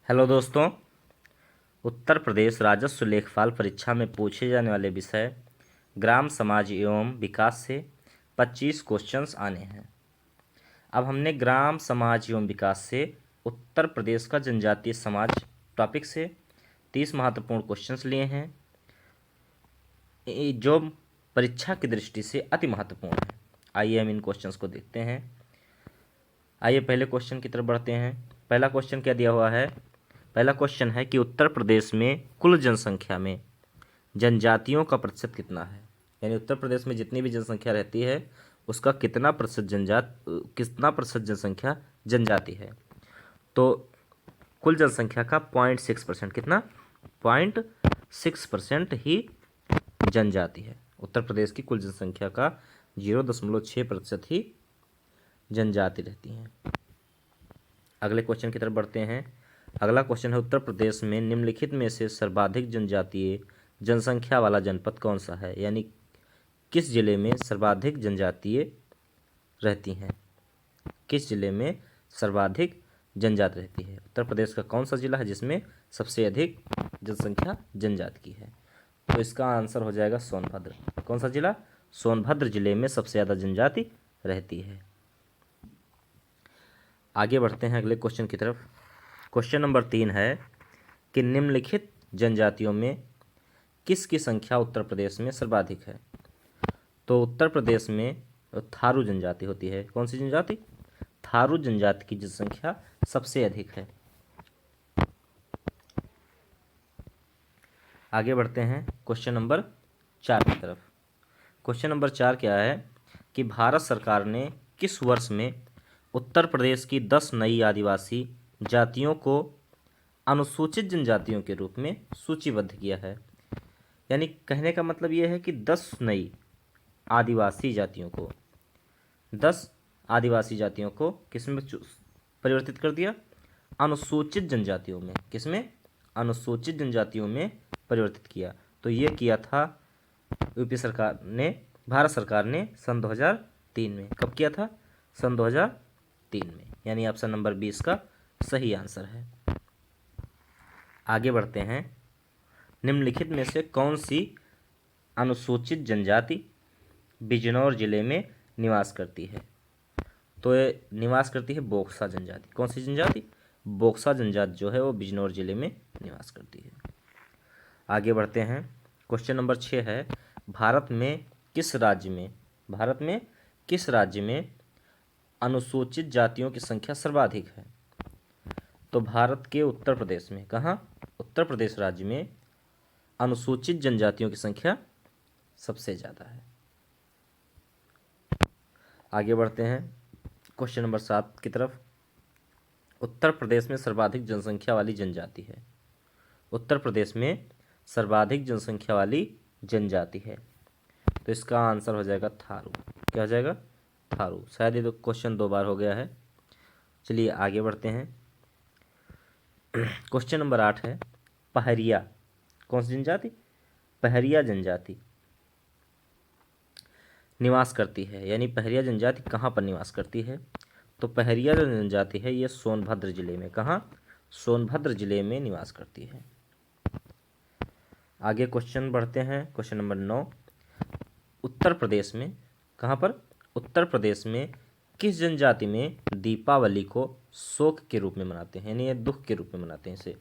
Hello दोस्तों। उत्तर प्रदेश राजस्व लेखपाल परीक्षा में पूछे जाने वाले विषय ग्राम समाज एवं विकास से 25 क्वेश्चंस आने हैं। अब हमने ग्राम समाज एवं विकास से उत्तर प्रदेश का जनजातीय समाज टॉपिक से 30 महत्वपूर्ण क्वेश्चंस लिए हैं जो परीक्षा की दृष्टि से अति महत्वपूर्ण है। आइए हम इन क्वेश्चंस को देखते हैं। आइए पहले क्वेश्चन की तरफ बढ़ते हैं। पहला क्वेश्चन क्या दिया हुआ है? पहला क्वेश्चन है कि उत्तर प्रदेश में कुल जनसंख्या में जनजातियों का प्रतिशत कितना है। यानी उत्तर प्रदेश में जितनी भी जनसंख्या रहती है उसका कितना प्रतिशत जनसंख्या जनजाति है। तो कुल जनसंख्या का 0.6%, कितना 0.6% ही जनजाति है। उत्तर प्रदेश की कुल जनसंख्या का 0.6% ही जनजाति रहती हैं। अगले क्वेश्चन की तरफ बढ़ते हैं। अगला क्वेश्चन है उत्तर प्रदेश में निम्नलिखित में से सर्वाधिक जनजातीय जनसंख्या वाला जनपद कौन सा है। यानी किस जिले में सर्वाधिक जनजातीय रहती हैं, किस जिले में सर्वाधिक जनजाति रहती है। उत्तर प्रदेश का कौन सा जिला है जिसमें सबसे अधिक जनसंख्या जनजाति की है? तो इसका आंसर हो जाएगा सोनभद्र। कौन सा जिला? सोनभद्र जिले में सबसे ज़्यादा जनजाति रहती है। आगे बढ़ते हैं अगले क्वेश्चन की तरफ। क्वेश्चन नंबर 3 है कि निम्नलिखित जनजातियों में किसकी संख्या उत्तर प्रदेश में सर्वाधिक है। तो उत्तर प्रदेश में थारू जनजाति होती है। कौन सी जनजाति? थारू जनजाति की जनसंख्या सबसे अधिक है। आगे बढ़ते हैं क्वेश्चन नंबर 4 की तरफ। क्वेश्चन नंबर 4 क्या है कि भारत सरकार ने किस वर्ष में उत्तर प्रदेश की 10 नई आदिवासी जातियों को अनुसूचित जनजातियों के रूप में सूचीबद्ध किया है। यानी कहने का मतलब यह है कि 10 नई आदिवासी जातियों को 10 आदिवासी जातियों को किसमें परिवर्तित कर दिया? अनुसूचित जनजातियों में। किसमें? अनुसूचित जनजातियों में परिवर्तित किया। तो ये किया था यूपी सरकार ने, भारत सरकार ने सन 2003 में। कब किया था? सन 2003 में। यानी ऑप्शन नंबर 20 का सही आंसर है। आगे बढ़ते हैं। निम्नलिखित में से कौन सी अनुसूचित जनजाति बिजनौर जिले में निवास करती है? तो ये निवास करती है बोक्सा जनजाति। कौन सी जनजाति? बोक्सा जनजाति जो है वो बिजनौर जिले में निवास करती है। आगे बढ़ते हैं। क्वेश्चन नंबर 6 है भारत में किस राज्य में अनुसूचित जातियों की संख्या सर्वाधिक है? तो भारत के उत्तर प्रदेश में। कहाँ? उत्तर प्रदेश राज्य में अनुसूचित जनजातियों की संख्या सबसे ज़्यादा है। आगे बढ़ते हैं क्वेश्चन नंबर 7 की तरफ। उत्तर प्रदेश में सर्वाधिक जनसंख्या वाली जनजाति है। उत्तर प्रदेश में सर्वाधिक जनसंख्या वाली जनजाति है। तो इसका आंसर हो जाएगा थारू। क्या हो जाएगा? थारू। शायद ये तो क्वेश्चन 2 बार हो गया है। चलिए आगे बढ़ते हैं। क्वेश्चन नंबर 8 है पहरिया। कौन सी जनजाति? पहरिया जनजाति निवास करती है। यानी पहरिया जनजाति कहाँ पर निवास करती है? तो पहरिया जो जनजाति है ये सोनभद्र जिले में। कहाँ? सोनभद्र जिले में निवास करती है। आगे क्वेश्चन बढ़ते हैं। क्वेश्चन नंबर 9 उत्तर प्रदेश में। कहाँ पर? उत्तर प्रदेश में किस जनजाति में दीपावली को शोक के रूप में मनाते हैं, यानी ये दुख के रूप में मनाते हैं इसे?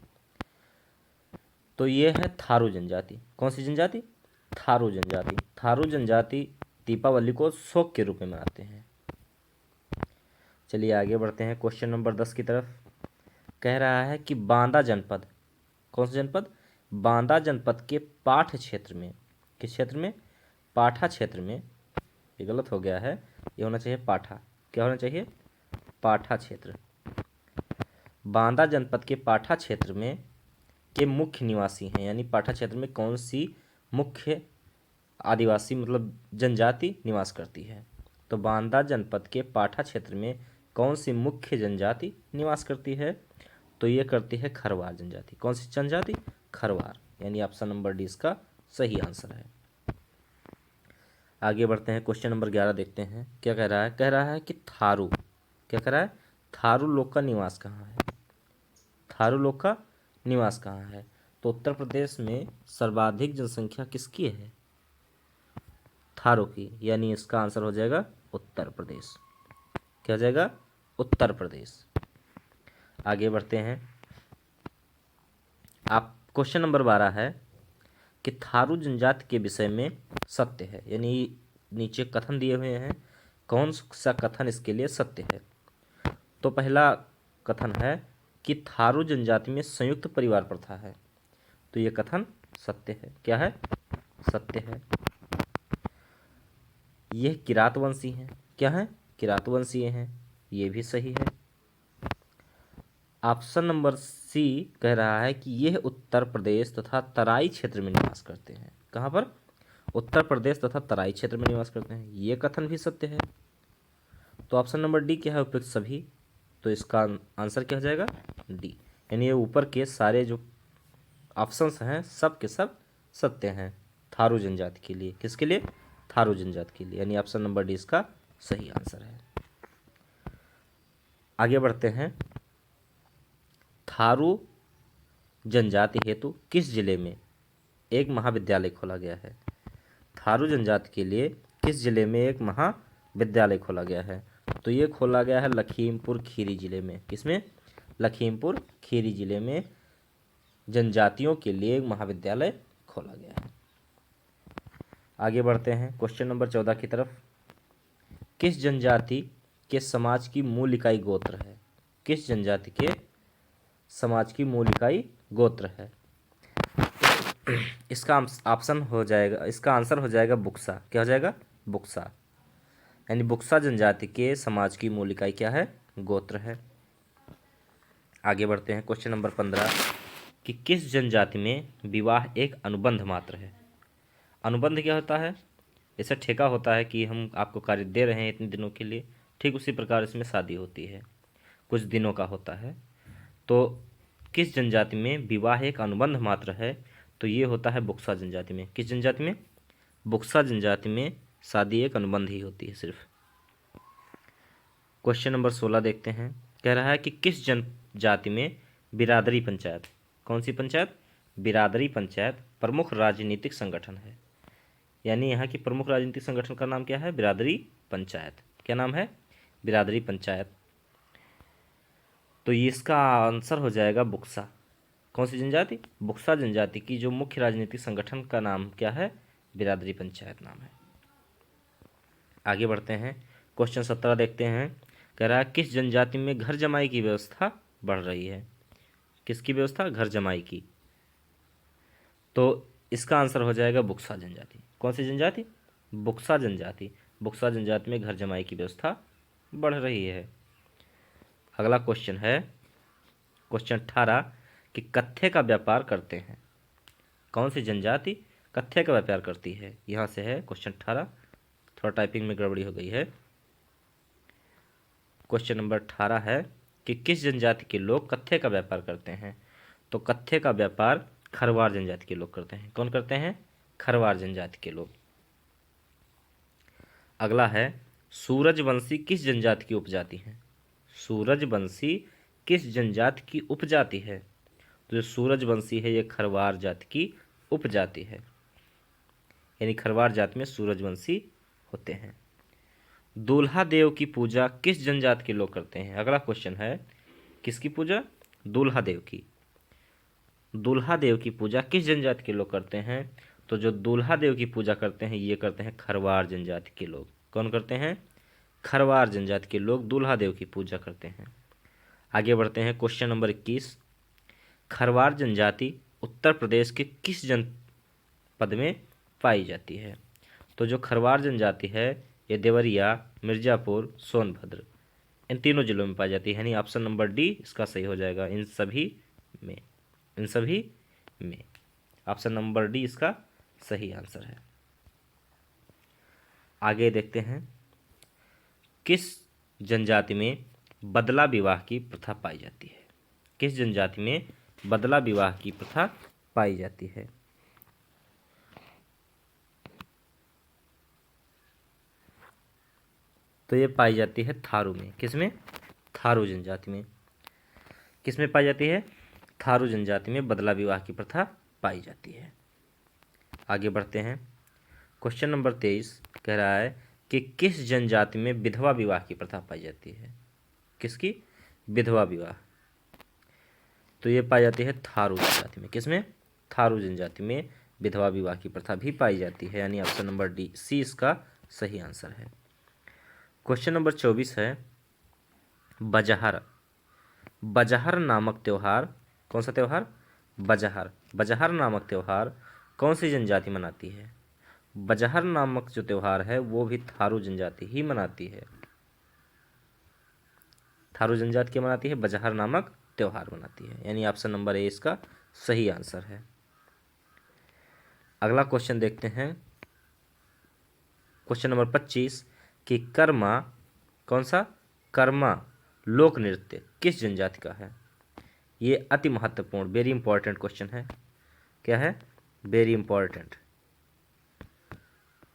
तो ये है थारू जनजाति। कौन सी जनजाति? थारू जनजाति। थारू जनजाति दीपावली को शोक के रूप में मनाते हैं। चलिए आगे बढ़ते हैं क्वेश्चन नंबर 10 की तरफ। कह रहा है कि बांदा जनपद। कौन सा जनपद? बांदा जनपद के पाठ क्षेत्र में। किस क्षेत्र में? पाठा क्षेत्र में। ये गलत हो गया है, ये होना चाहिए पाठा। क्या होना चाहिए? पाठा क्षेत्र। बांदा जनपद के पाठा क्षेत्र में के मुख्य निवासी हैं। यानी पाठा क्षेत्र में कौन सी मुख्य आदिवासी मतलब जनजाति निवास करती है? तो बांदा जनपद के पाठा क्षेत्र में कौन सी मुख्य जनजाति निवास करती है? तो ये करती है खरवार जनजाति। कौन सी जनजाति? खरवार। यानी ऑप्शन नंबर डी इसका सही आंसर है। आगे बढ़ते हैं। क्वेश्चन नंबर 11 देखते हैं क्या कह रहा है। कह रहा है कि थारू। क्या कह रहा है? थारू लोग का निवास कहाँ है? थारू लोग का निवास कहाँ है? तो उत्तर प्रदेश में सर्वाधिक जनसंख्या किसकी है? थारू की, यानी इसका आंसर हो जाएगा उत्तर प्रदेश। क्या हो जाएगा? उत्तर प्रदेश। आगे बढ़ते हैं। आप क्वेश्चन नंबर 12 है कि थारू जनजाति के विषय में सत्य है, यानी नीचे कथन दिए हुए हैं, कौन सा कथन इसके लिए सत्य है? तो पहला कथन है कि थारू जनजाति में संयुक्त परिवार प्रथा है, तो ये कथन सत्य है। क्या है? सत्य है। यह किरातवंशी हैं। क्या है? किरातवंशीय हैं, ये भी सही है। ऑप्शन नंबर सी कह रहा है कि यह उत्तर प्रदेश तथा तराई क्षेत्र में निवास करते हैं। कहाँ पर? उत्तर प्रदेश तथा तराई क्षेत्र में निवास करते हैं, ये कथन भी सत्य है। तो ऑप्शन नंबर डी क्या है? उपयुक्त सभी। तो इसका आंसर क्या हो जाएगा? डी, यानी ये ऊपर के सारे जो ऑप्शंस हैं सब के सब सत्य हैं थारू जनजाति के लिए। किसके लिए? थारू जनजाति के लिए, यानी ऑप्शन नंबर डी इसका सही आंसर है। आगे बढ़ते हैं। थारू जनजाति हेतु किस जिले में एक महाविद्यालय खोला गया है? थारू जनजाति के लिए किस जिले में एक महाविद्यालय खोला गया है? तो ये खोला गया है लखीमपुर खीरी जिले में। किसमें? लखीमपुर खीरी जिले में जनजातियों के लिए एक महाविद्यालय खोला गया है। आगे बढ़ते हैं क्वेश्चन नंबर 14 की तरफ। किस जनजाति के समाज की मूल इकाई गोत्र है? किस जनजाति के समाज की मूल इकाई गोत्र है? इसका ऑप्शन हो जाएगा, इसका आंसर हो जाएगा बुक्सा। क्या हो जाएगा? बुक्सा, यानी बुक्सा जनजाति के समाज की मूल इकाई क्या है? गोत्र है। आगे बढ़ते हैं क्वेश्चन नंबर 15 कि किस जनजाति में विवाह एक अनुबंध मात्र है? अनुबंध क्या होता है? ऐसा ठेका होता है कि हम आपको कार्य दे रहे हैं इतने दिनों के लिए, ठीक उसी प्रकार इसमें शादी होती है, कुछ दिनों का होता है। तो किस जनजाति में विवाह एक अनुबंध मात्र है? तो ये होता है बुक्सा जनजाति में। किस जनजाति में? बुक्सा जनजाति में शादी एक अनुबंध ही होती है सिर्फ। क्वेश्चन नंबर 16 देखते हैं। कह रहा है कि किस जनजाति में बिरादरी पंचायत, कौन सी पंचायत? बिरादरी पंचायत प्रमुख राजनीतिक संगठन है, यानी यहाँ की प्रमुख राजनीतिक संगठन का नाम क्या है? बिरादरी पंचायत। क्या नाम है? बिरादरी पंचायत। तो ये इसका आंसर हो जाएगा बुक्सा। कौन सी जनजाति? बुक्सा जनजाति की जो मुख्य राजनीतिक संगठन का नाम क्या है? बिरादरी पंचायत नाम है। आगे बढ़ते हैं क्वेश्चन 17 देखते हैं। कह रहा है किस जनजाति में घर जमाई की व्यवस्था बढ़ रही है? किसकी व्यवस्था? घर जमाई की। तो इसका आंसर हो जाएगा बुक्सा जनजाति। कौन सी जनजाति? बुक्सा जनजाति। बुक्सा जनजाति में घर जमाई की व्यवस्था बढ़ रही है। अगला क्वेश्चन है क्वेश्चन 18 कि कत्थे का व्यापार करते हैं। कौन सी जनजाति कत्थे का व्यापार करती है? यहाँ से है क्वेश्चन 18, थोड़ा टाइपिंग में गड़बड़ी हो गई है। क्वेश्चन नंबर 18 है कि किस जनजाति के लोग कत्थे का व्यापार करते हैं? तो कत्थे का व्यापार खरवार जनजाति के लोग करते हैं। कौन करते हैं? खरवार जनजाति के लोग। अगला है सूरजवंशी किस जनजाति की उपजाति है? सूरजवंशी किस जनजाति की उपजाति है? तो जो सूरजवंशी है ये खरवार जाति की उपजाति है, यानी खरवार जाति में सूरजवंशी होते हैं। दूल्हा देव की पूजा किस जनजाति के लोग करते हैं? अगला क्वेश्चन है किसकी पूजा? दूल्हा देव की। दूल्हा देव की पूजा किस जनजाति के लोग करते हैं? तो जो दूल्हा देव की पूजा करते हैं ये करते हैं खरवार जनजाति के लोग। कौन करते हैं? खरवार जनजाति के लोग दूल्हा देव की पूजा करते हैं। आगे बढ़ते हैं क्वेश्चन नंबर 21। खरवार जनजाति उत्तर प्रदेश के किस जनपद में पाई जाती है? तो जो खरवार जनजाति है ये देवरिया, मिर्ज़ापुर, सोनभद्र इन तीनों जिलों में पाई जाती है, यानी ऑप्शन नंबर डी इसका सही हो जाएगा। इन सभी में, इन सभी में ऑप्शन नंबर डी इसका सही आंसर है। आगे देखते हैं किस जनजाति में बदला विवाह की प्रथा पाई जाती है? किस जनजाति में बदला विवाह की प्रथा पाई जाती है? तो ये पाई जाती है थारू में। किस में? थारू जनजाति में। किस में पाई जाती है? थारू जनजाति में बदला विवाह की प्रथा पाई जाती है। आगे बढ़ते हैं। क्वेश्चन नंबर 23 कह रहा है कि किस जनजाति में विधवा विवाह की प्रथा पाई जाती है? किसकी? विधवा विवाह। तो ये पाई जाती है थारू जनजाति में। किसमें? थारू जनजाति में विधवा विवाह की प्रथा भी पाई जाती है, यानी ऑप्शन नंबर डी सी इसका सही आंसर है। क्वेश्चन नंबर 24 है बजहर। बजहर नामक त्यौहार, कौन सा त्यौहार? बजहर। बजहर नामक त्यौहार कौन सी जनजाति मनाती है? बजहर नामक जो त्यौहार है वो भी थारू जनजाति ही मनाती है। थारू जनजाति क्या मनाती है? बजहर नामक त्यौहार मनाती है, यानी ऑप्शन नंबर ए इसका सही आंसर है। अगला क्वेश्चन देखते हैं। क्वेश्चन नंबर 25 कि कर्मा, कौन सा? कर्मा लोक नृत्य किस जनजाति का है? ये अति महत्वपूर्ण, वेरी इंपॉर्टेंट क्वेश्चन है। क्या है? Very important,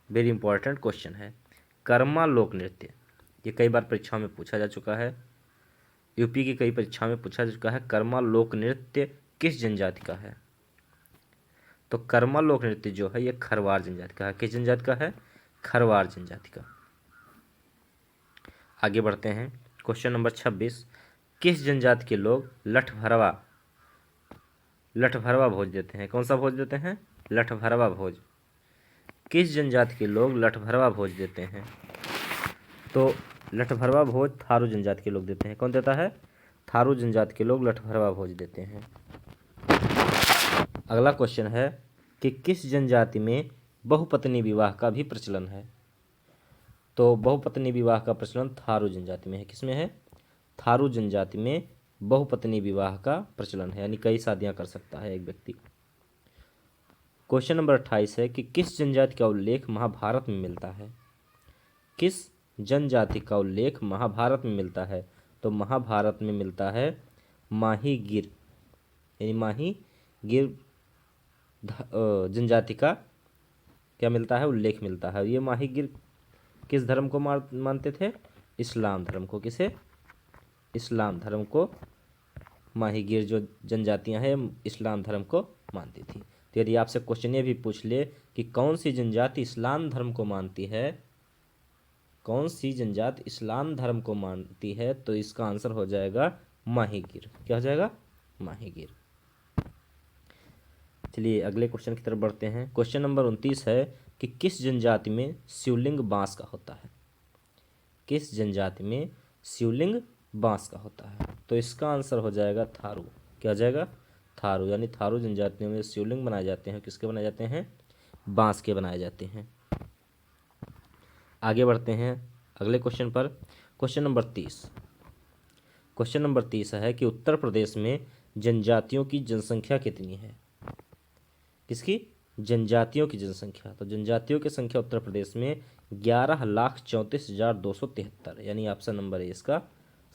very important question है। कर्मा लोक नृत्य, ये कई बार परीक्षाओं में पूछा जा चुका है, यूपी की कई परीक्षाओं में पूछा जा चुका है। कर्मा लोक नृत्य किस जनजाति का है? तो कर्मा लोक नृत्य जो है ये खरवार जनजाति का है। किस जनजाति का है? खरवार जनजाति का। आगे बढ़ते हैं। क्वेश्चन नंबर 26 किस जनजाति के लोग लठभरवा, लठभरवा भोज देते हैं? कौन सा भोज देते हैं? लठभरवा भोज। किस जनजाति के लोग लठभरवा भोज देते हैं? तो लठभरवा भोज थारू जनजाति के लोग देते हैं। कौन देता है? थारू जनजाति के लोग लठभरवा भोज देते हैं। अगला क्वेश्चन है कि किस जनजाति में बहुपत्नी विवाह का भी प्रचलन है? तो बहुपत्नी विवाह का प्रचलन थारू जनजाति में है। किसमें है? थारू जनजाति में बहुपत्नी विवाह का प्रचलन है, यानी कई शादियां कर सकता है एक व्यक्ति। क्वेश्चन नंबर 28 है कि किस जनजाति का उल्लेख महाभारत में मिलता है? किस जनजाति का उल्लेख महाभारत में मिलता है? तो महाभारत में मिलता है माहीगिर, यानी माहीगिर जनजाति का क्या मिलता है? उल्लेख मिलता है। ये माहीगिर किस धर्म को मानते थे? इस्लाम धर्म को। किसे? इस्लाम धर्म को। माहीगिर जो जनजातियां हैं इस्लाम धर्म को मानती थी। तो यदि आपसे क्वेश्चन ये भी पूछ ले कि कौन सी जनजाति इस्लाम धर्म को मानती है, कौन सी जनजाति इस्लाम धर्म को मानती है, तो इसका आंसर हो जाएगा माहीगिर। क्या हो जाएगा? माहीगिर। चलिए अगले क्वेश्चन की तरफ बढ़ते हैं। क्वेश्चन नंबर 29 है कि किस जनजाति में शिवलिंग बांस का होता है? किस जनजाति में शिवलिंग बांस का होता है? तो इसका आंसर हो जाएगा थारू। क्या हो जाएगा? थारू, यानी थारू जनजातियों में शिवलिंग बनाए जाते हैं। किसके बनाए जाते हैं? बांस के बनाए जाते हैं। आगे बढ़ते हैं अगले क्वेश्चन पर। Question number 30। क्वेश्चन नंबर 30 है कि उत्तर प्रदेश में जनजातियों की जनसंख्या कितनी है? किसकी? जनजातियों की जनसंख्या। तो जनजातियों की संख्या उत्तर प्रदेश में 11,34,273, यानी ऑप्शन नंबर ए इसका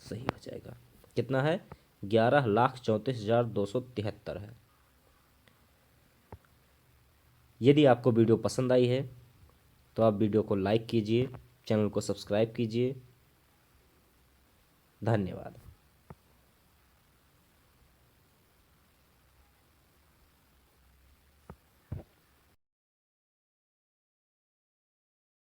सही हो जाएगा। कितना है? 11,34,273 है। यदि आपको वीडियो पसंद आई है तो आप वीडियो को लाइक कीजिए, चैनल को सब्सक्राइब कीजिए। धन्यवाद।